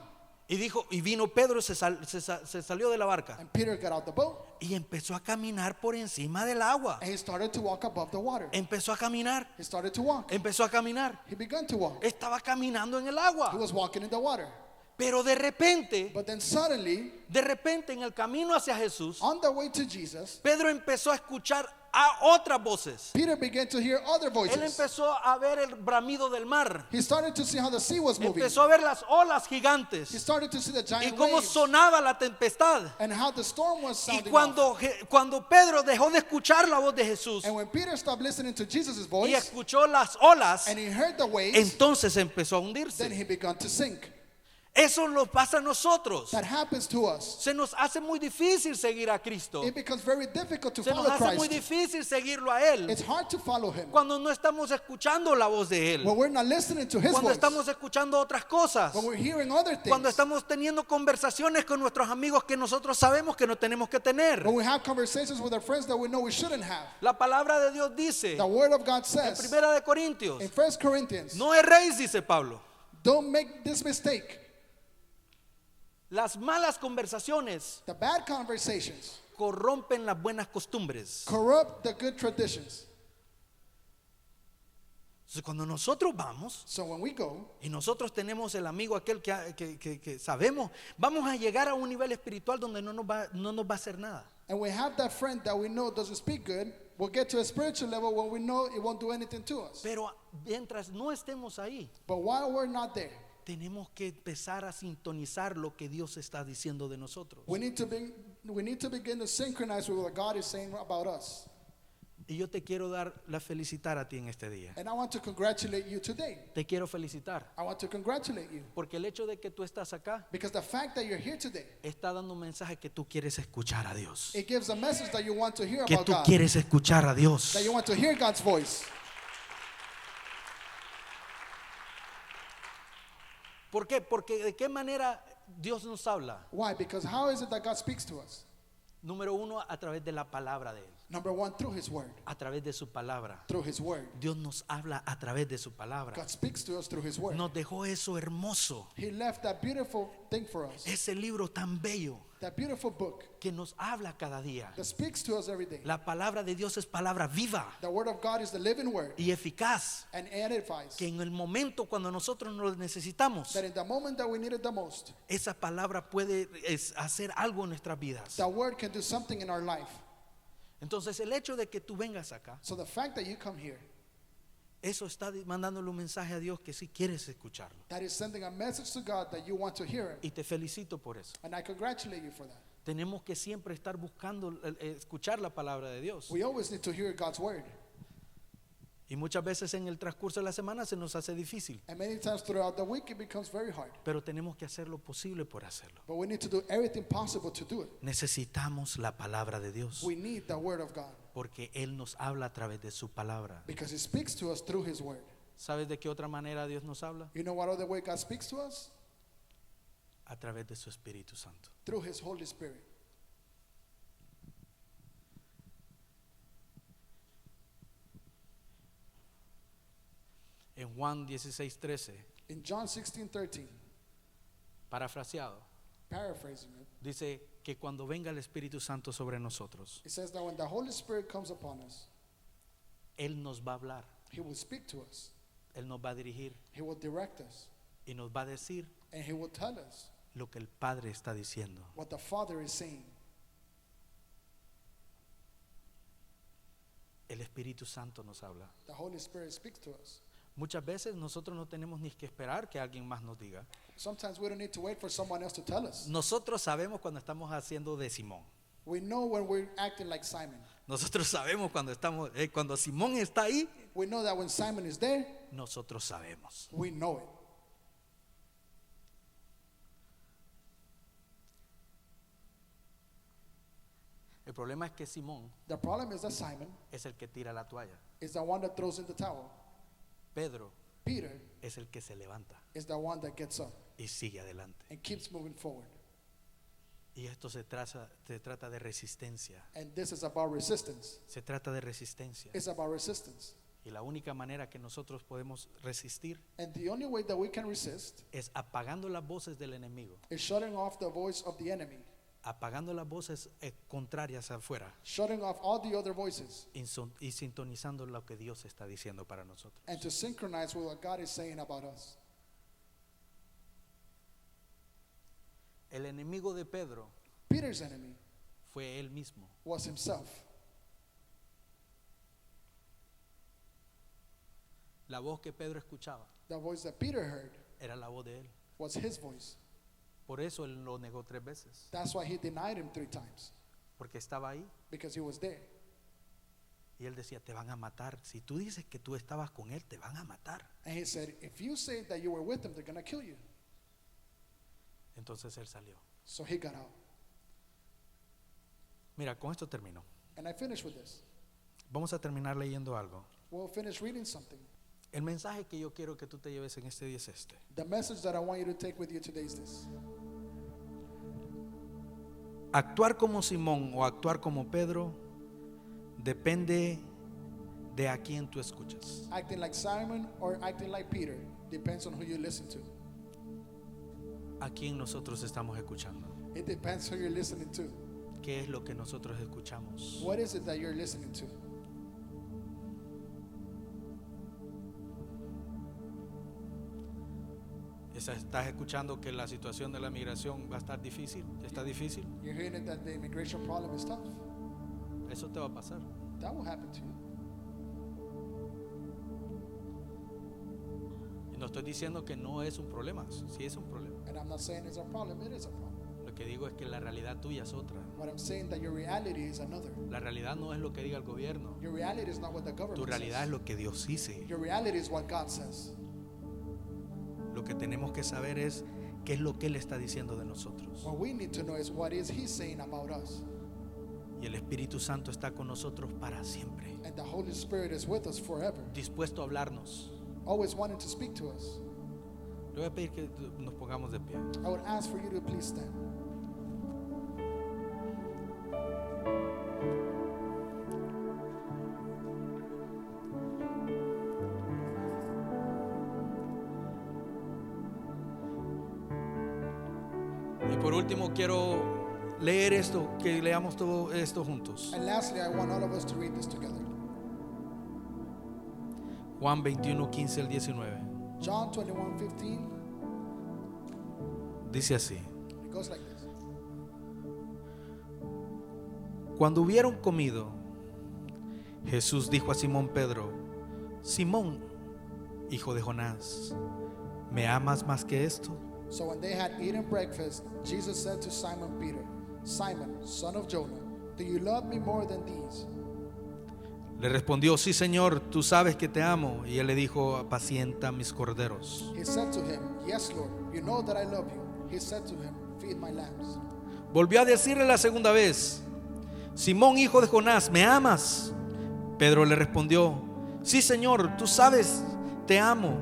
Speaker 8: Y vino Pedro, se salió de la barca
Speaker 9: And Peter got out the boat
Speaker 8: y empezó a caminar por encima del agua.
Speaker 9: and he started to walk above the water.
Speaker 8: Empezó a caminar,
Speaker 9: He started to walk.
Speaker 8: empezó a caminar.
Speaker 9: He began to walk.
Speaker 8: Estaba caminando en el
Speaker 9: He
Speaker 8: agua.
Speaker 9: was walking in the water.
Speaker 8: Pero de repente
Speaker 9: But then suddenly,
Speaker 8: en el camino hacia Jesús,
Speaker 9: on the way to Jesus,
Speaker 8: Pedro empezó a escuchar a otras voces.
Speaker 9: Peter began to hear other
Speaker 8: Él
Speaker 9: voices.
Speaker 8: empezó a ver el bramido del mar.
Speaker 9: He started to see how the sea was moving.
Speaker 8: Empezó a ver las olas
Speaker 9: He
Speaker 8: gigantes
Speaker 9: started to see the
Speaker 8: y
Speaker 9: giant
Speaker 8: cómo
Speaker 9: waves
Speaker 8: sonaba la tempestad.
Speaker 9: and how the storm was
Speaker 8: Y
Speaker 9: sounding off.
Speaker 8: cuando Pedro dejó de escuchar la voz de Jesús
Speaker 9: And when Peter stopped listening to Jesus'
Speaker 8: y
Speaker 9: voice
Speaker 8: escuchó las olas,
Speaker 9: and he heard the waves,
Speaker 8: entonces empezó a
Speaker 9: then
Speaker 8: hundirse.
Speaker 9: he began to sink.
Speaker 8: Eso nos pasa a nosotros.
Speaker 9: That happens to us.
Speaker 8: Se nos hace muy difícil seguir a Cristo.
Speaker 9: It becomes very difficult to
Speaker 8: Se nos
Speaker 9: follow
Speaker 8: hace muy
Speaker 9: Christ.
Speaker 8: difícil seguirlo a Él
Speaker 9: It's hard to follow him
Speaker 8: cuando no estamos escuchando la voz de Él,
Speaker 9: when we're not listening to his
Speaker 8: cuando
Speaker 9: voice,
Speaker 8: estamos escuchando otras cosas,
Speaker 9: when we're hearing other
Speaker 8: cuando
Speaker 9: things,
Speaker 8: estamos teniendo conversaciones con nuestros amigos que nosotros sabemos que no tenemos que tener.
Speaker 9: when we have conversations with our friends that we know we shouldn't have.
Speaker 8: La palabra de Dios dice
Speaker 9: The word of God
Speaker 8: en
Speaker 9: says
Speaker 8: Primera de Corintios,
Speaker 9: in 1 Corinthians,
Speaker 8: no erréis, dice Pablo.
Speaker 9: don't make this mistake.
Speaker 8: Las malas conversaciones
Speaker 9: The bad conversations
Speaker 8: corrompen las buenas costumbres.
Speaker 9: corrupt the good traditions.
Speaker 8: Entonces, cuando nosotros vamos
Speaker 9: So when we go
Speaker 8: y nosotros tenemos el amigo aquel que sabemos, vamos a llegar a un nivel espiritual donde no nos va a hacer nada.
Speaker 9: and we have that friend that we know doesn't speak good, we'll get to a spiritual level when we know it won't do anything to us.
Speaker 8: Pero mientras no estemos ahí,
Speaker 9: But while we're not there,
Speaker 8: tenemos que empezar a sintonizar lo que Dios está diciendo de nosotros.
Speaker 9: we need to begin to synchronize with what God is saying about us.
Speaker 8: Y yo te quiero felicitar a ti en este día.
Speaker 9: And I want to congratulate you today.
Speaker 8: Te quiero felicitar
Speaker 9: I want to congratulate you
Speaker 8: porque el hecho de que tú estás acá
Speaker 9: because the fact that you're here today,
Speaker 8: está dando un mensaje que tú quieres escuchar a Dios.
Speaker 9: it gives a message that you want to hear
Speaker 8: Que
Speaker 9: about
Speaker 8: tú
Speaker 9: God,
Speaker 8: quieres escuchar a Dios.
Speaker 9: that you want to hear God's voice.
Speaker 8: ¿Por qué? Porque de qué manera Dios nos habla.
Speaker 9: Why? Because how is it that God speaks to us?
Speaker 8: Número uno, a través de la palabra de Él.
Speaker 9: Number one, through His Word.
Speaker 8: A través de su palabra.
Speaker 9: Through His Word.
Speaker 8: Dios nos habla a través de su palabra.
Speaker 9: God speaks to us through His Word.
Speaker 8: Nos dejó eso hermoso.
Speaker 9: He left that beautiful thing for us.
Speaker 8: Ese libro tan bello
Speaker 9: That beautiful book
Speaker 8: que nos habla cada día.
Speaker 9: that speaks to us every day.
Speaker 8: La palabra de Dios es palabra viva
Speaker 9: The Word of God is the living Word
Speaker 8: y eficaz.
Speaker 9: and edifies.
Speaker 8: Que en el momento cuando nosotros nos necesitamos,
Speaker 9: That in the moment that we need it the most,
Speaker 8: esa palabra puede hacer algo en nuestras vidas.
Speaker 9: that Word can do something in our life.
Speaker 8: Entonces el hecho de que tú vengas acá,
Speaker 9: So the fact that you come here,
Speaker 8: eso está mandándole un mensaje a Dios que sí quieres escucharlo.
Speaker 9: that is sending a message to God that you want to hear it.
Speaker 8: Y te felicito por eso.
Speaker 9: And I congratulate you for that.
Speaker 8: Tenemos que siempre estar buscando escuchar la palabra de Dios.
Speaker 9: We always need to hear God's Word.
Speaker 8: Y muchas veces en el transcurso de la semana se nos hace difícil,
Speaker 9: And many times throughout the week it becomes very hard.
Speaker 8: pero tenemos que hacer lo posible por hacerlo.
Speaker 9: But we need to do everything possible to do it.
Speaker 8: Necesitamos la palabra de Dios,
Speaker 9: We need the Word of God
Speaker 8: porque Él nos habla a través de su palabra.
Speaker 9: because He speaks to us through His Word.
Speaker 8: ¿Sabes de qué otra manera Dios nos habla?
Speaker 9: You know what other way God speaks to us?
Speaker 8: A través de su Espíritu Santo.
Speaker 9: Through His Holy Spirit.
Speaker 8: En Juan 16:13,
Speaker 9: In John 16:13,
Speaker 8: parafraseado,
Speaker 9: paraphrasing it,
Speaker 8: dice que cuando venga el Espíritu Santo sobre nosotros,
Speaker 9: it says that when the Holy Spirit comes upon us,
Speaker 8: Él nos va a hablar,
Speaker 9: He will speak to us,
Speaker 8: Él nos va a dirigir
Speaker 9: He will direct us,
Speaker 8: y nos va a decir
Speaker 9: and He will tell us
Speaker 8: lo que el Padre está diciendo.
Speaker 9: what the Father is saying.
Speaker 8: El Espíritu Santo nos habla.
Speaker 9: The Holy Spirit speaks to us.
Speaker 8: Muchas veces nosotros no tenemos ni que esperar que alguien más nos diga.
Speaker 9: Sometimes we don't need to wait for someone else to tell us.
Speaker 8: Nosotros sabemos cuando estamos haciendo de Simón.
Speaker 9: We know when we're acting like Simon.
Speaker 8: Nosotros sabemos cuando Simón está ahí,
Speaker 9: We know that when Simon is there,
Speaker 8: nosotros sabemos.
Speaker 9: we know it.
Speaker 8: El problema es que Simón
Speaker 9: The problem is that Simon
Speaker 8: es el que tira la toalla.
Speaker 9: is the one that throws in the towel.
Speaker 8: Pedro
Speaker 9: Peter
Speaker 8: es el que se levanta
Speaker 9: is the one that gets up
Speaker 8: y sigue adelante.
Speaker 9: and keeps moving forward.
Speaker 8: Y esto se trata de resistencia.
Speaker 9: And this is about resistance.
Speaker 8: Se trata de resistencia.
Speaker 9: It's about resistance.
Speaker 8: Y la única manera que nosotros podemos resistir
Speaker 9: And the only way that we can resist
Speaker 8: es apagando las voces del enemigo,
Speaker 9: is shutting off the voice of the enemy,
Speaker 8: apagando las voces contrarias afuera
Speaker 9: shutting off all the other voices,
Speaker 8: y sintonizando lo que Dios está diciendo para nosotros.
Speaker 9: and to synchronize with what God is saying about us.
Speaker 8: El enemigo de Pedro
Speaker 9: Peter's enemy
Speaker 8: fue él mismo.
Speaker 9: was himself.
Speaker 8: La voz que Pedro escuchaba
Speaker 9: The voice that Peter heard
Speaker 8: era la voz de él.
Speaker 9: was his voice.
Speaker 8: Por eso él lo negó 3 veces,
Speaker 9: That's why he denied him 3 times,
Speaker 8: porque estaba ahí
Speaker 9: because he was there.
Speaker 8: y él decía, te van a matar. Si tú dices que tú estabas con él, te van a matar.
Speaker 9: And he said, if you say that you were with him, they're going to kill you.
Speaker 8: Entonces él salió.
Speaker 9: So he got out.
Speaker 8: Mira, con esto termino.
Speaker 9: And I finished with this.
Speaker 8: Vamos a terminar leyendo algo.
Speaker 9: We'll finish reading something.
Speaker 8: El mensaje que yo quiero que tú te lleves en este día es este.
Speaker 9: The message that I want you to take with you today is this.
Speaker 8: Actuar como Simón o actuar como Pedro depende de a quién tú escuchas.
Speaker 9: Acting like Simon or acting like Peter depends on who you listen to.
Speaker 8: ¿A quién nosotros estamos escuchando?
Speaker 9: It depends who you're listening to.
Speaker 8: ¿Qué es lo que nosotros escuchamos?
Speaker 9: What is it that you're listening to?
Speaker 8: ¿Estás escuchando que la situación de la migración va a estar difícil? ¿Está difícil?
Speaker 9: You're hearing it that the immigration problem is tough.
Speaker 8: Eso te va a pasar.
Speaker 9: That will happen to you.
Speaker 8: Y no estoy diciendo que no es un problema, sí es un problema.
Speaker 9: And I'm not saying it's a problem, it is a problem.
Speaker 8: Lo que digo es que la realidad tuya es otra.
Speaker 9: But I'm saying that your reality is another.
Speaker 8: La realidad no es lo que diga el gobierno.
Speaker 9: Your reality is not what the government
Speaker 8: Tu realidad
Speaker 9: says.
Speaker 8: es lo que Dios dice.
Speaker 9: Your reality is what God says.
Speaker 8: Lo que tenemos que saber es qué es lo que Él está diciendo de nosotros.
Speaker 9: What we need to know is what is He saying about us.
Speaker 8: Y el Espíritu Santo está con nosotros para siempre,
Speaker 9: And the Holy Spirit is with us forever,
Speaker 8: dispuesto a hablarnos.
Speaker 9: always wanting to speak to us.
Speaker 8: Le voy a pedir que nos pongamos de pie.
Speaker 9: I would ask for you to please stand.
Speaker 8: Y por último quiero leer esto, que leamos todo esto juntos.
Speaker 9: And lastly, I want all of us to read this together.
Speaker 8: Juan 21, 15 al 19.
Speaker 9: John 21:15.
Speaker 8: Dice así:
Speaker 9: It goes like this.
Speaker 8: Cuando hubieron comido, Jesús dijo a Simón Pedro: Simón, hijo de Jonás, ¿me amas más que esto?
Speaker 9: So when they had eaten breakfast, Jesus said to Simon Peter, Simon, son of Jonah, do you love me more than these?
Speaker 8: Le respondió: sí, Señor, tú sabes que te amo. Y él le dijo: apacienta mis corderos.
Speaker 9: He said to him, yes, Lord, you know that I love you. He said to him, feed my lambs.
Speaker 8: Volvió a decirle la segunda vez: Simón, hijo de Jonás, ¿me amas? Pedro le respondió: sí, Señor, tú sabes, te amo.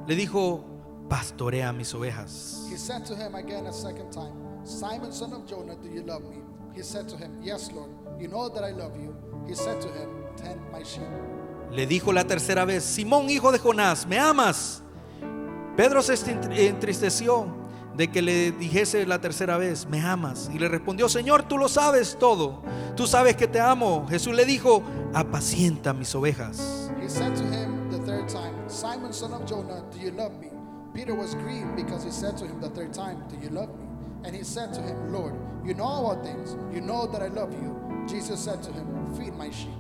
Speaker 8: Le dijo: pastorea mis ovejas.
Speaker 9: He said to him again a second time, Simon, son of Jonah, do you love me? He said to him, yes, Lord, you know that I love you. He said to him, tend my sheep.
Speaker 8: Le dijo la tercera vez: Simón, hijo de Jonás, ¿me amas? Pedro se entristeció de que le dijese la tercera vez: ¿me amas? Y le respondió: Señor, tú lo sabes todo, tú sabes que te amo. Jesús le dijo: apacienta mis ovejas.
Speaker 9: He said to him the third time, Simon, son of Jonah, do you love me? Peter was grieved because he said to him the third time, do you love me? And he said to him, Lord, you know all things, you know that I love you. Jesus said to him, feed my sheep.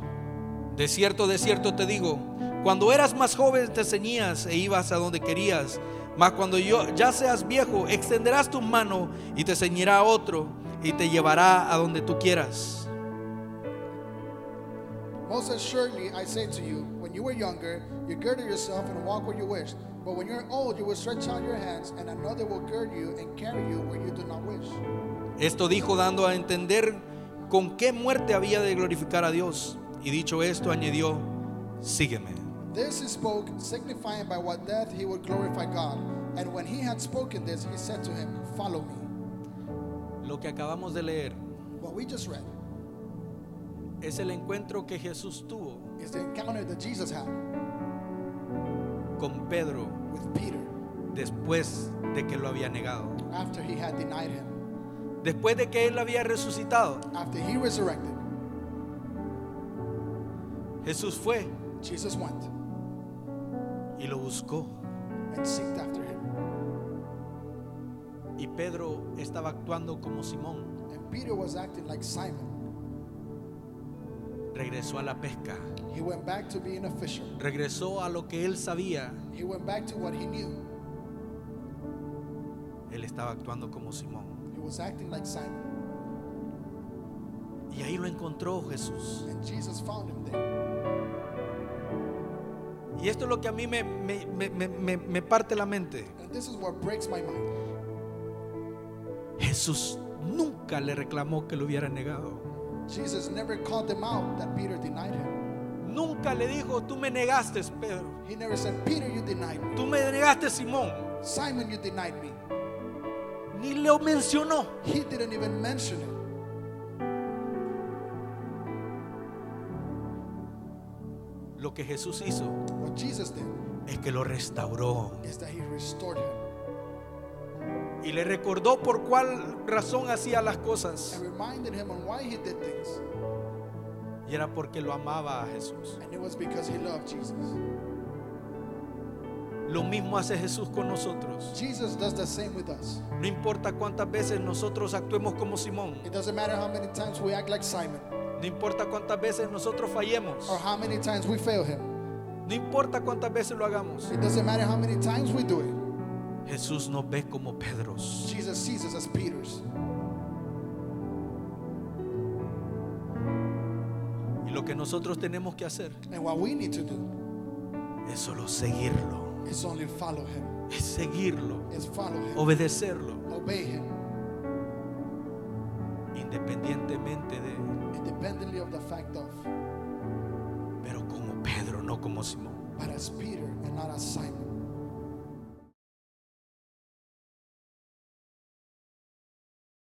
Speaker 8: De cierto te digo, cuando eras más joven te ceñías e ibas a donde querías, mas cuando ya seas viejo, extenderás tu mano y te ceñirá otro y te llevará a donde tú quieras.
Speaker 9: Most assuredly, I say to you, when you were younger, you girded yourself and walked where you wished. But when you're old, you will stretch out your hands, and another will gird you and carry you where you do not wish.
Speaker 8: Esto dijo dando a entender con qué muerte había de glorificar a Dios. Y dicho esto, añadió: sígueme.
Speaker 9: This he spoke, signifying by what death he would glorify God. And when he had spoken this, he said to him, follow me.
Speaker 8: Lo que acabamos de leer
Speaker 9: What we just read
Speaker 8: es el encuentro que Jesús tuvo
Speaker 9: is the encounter that Jesus had
Speaker 8: con Pedro
Speaker 9: with Peter
Speaker 8: después de que lo había negado.
Speaker 9: after he had denied him.
Speaker 8: Después de que él había resucitado,
Speaker 9: After he resurrected,
Speaker 8: Jesús fue
Speaker 9: Jesus went
Speaker 8: y lo buscó.
Speaker 9: and seeked after him.
Speaker 8: Y Pedro estaba actuando como Simón.
Speaker 9: And Peter was acting like Simon.
Speaker 8: Regresó a la pesca.
Speaker 9: He went back to being a fisher.
Speaker 8: Regresó a lo que él sabía.
Speaker 9: He went back to what he knew.
Speaker 8: Él estaba actuando como Simón.
Speaker 9: He was acting like Simon.
Speaker 8: Y ahí lo encontró Jesús.
Speaker 9: And Jesus found him there.
Speaker 8: Y esto es lo que a mí me parte la mente.
Speaker 9: And this is what breaks my mind.
Speaker 8: Jesús nunca le reclamó que lo hubiera negado.
Speaker 9: Jesus never called him out that Peter denied him.
Speaker 8: Nunca le dijo, tú me negaste, Pedro.
Speaker 9: He never said, Peter, you denied me.
Speaker 8: Tú me negaste, Simón.
Speaker 9: Simon, you denied me.
Speaker 8: Ni lo mencionó.
Speaker 9: He didn't even mention it.
Speaker 8: Lo que Jesús hizo
Speaker 9: What Jesus did
Speaker 8: es que lo restauró.
Speaker 9: is that he restored him
Speaker 8: Y le recordó por cuál razón hacía las cosas.
Speaker 9: and reminded him on why he did things.
Speaker 8: Y era porque lo amaba a Jesús.
Speaker 9: And it was because he loved Jesus.
Speaker 8: Lo mismo hace Jesús con nosotros.
Speaker 9: Jesus does the same with us.
Speaker 8: No importa cuántas veces nosotros actuemos como Simón.
Speaker 9: It doesn't matter how many times we act like Simon
Speaker 8: No importa cuántas veces nosotros fallemos.
Speaker 9: or how many times we fail him.
Speaker 8: No importa cuántas veces lo hagamos.
Speaker 9: It doesn't matter how many times we do it.
Speaker 8: Jesús nos ve como Pedros.
Speaker 9: Jesus sees us as Peters.
Speaker 8: Y lo que nosotros tenemos que hacer
Speaker 9: And what we need to do
Speaker 8: es solo seguirlo.
Speaker 9: is only follow him.
Speaker 8: Es seguirlo.
Speaker 9: Is follow him.
Speaker 8: Obedecerlo.
Speaker 9: Obey him.
Speaker 8: Independientemente de...
Speaker 9: Independently of the fact of,
Speaker 8: Pero como Pedro, no como Simón.
Speaker 9: but as Peter and not as Simon.